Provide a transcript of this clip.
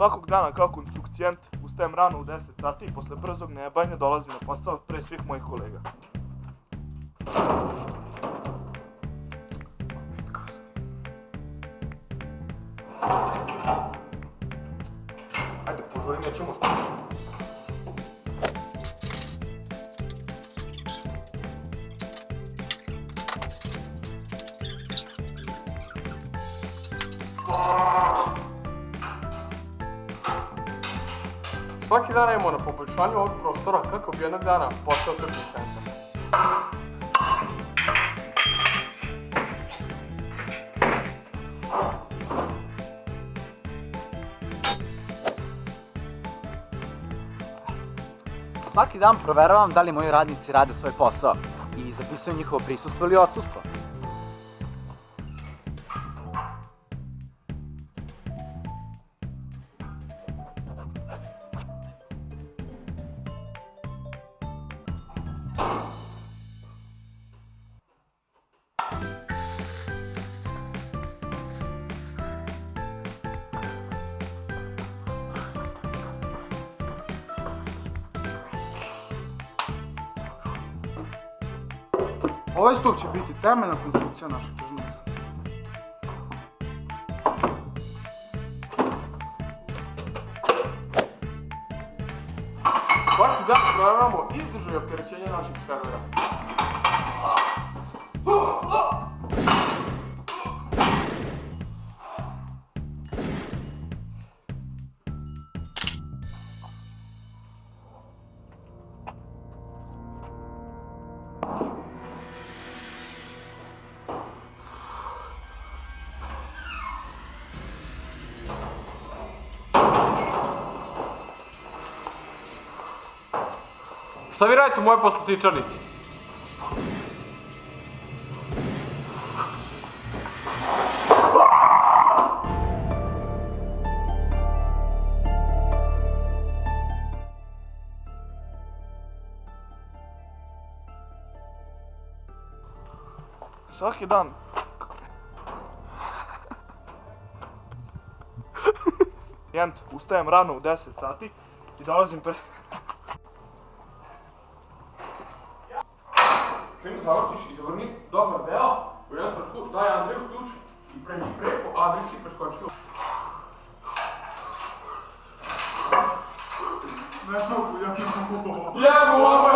Svakog dana kao konstrukcijent ustajem rano u 10 sati i posle brzog nejebanja dolazim na posao pre svih mojih kolega. Ajde, požuri, nećemo skočiti. Svaki dan imamo na poboljšanju ovog prostora kako bi jednog dana postao tržni centar. Svaki dan proveravam da li moji radnici rade svoj posao i zapisujem njihovo prisustvo ili odsustvo. Ovaj stup će biti temeljna konstrukcija našeg tržnice. Svaki dan provjeravamo izdržaj i opterećenje naših servera. Šta vi radite u mojoj poslastičarnici? Svaki dan. Ustajem rano u 10 sati i dolazim pre... Čim završiš, izvrni dobar deo, u jednom trenutku daj Andreju ključ i pređi preko, a Andrej si preskočio. Ne mogu, ja ne mogu. Jebo, ovo je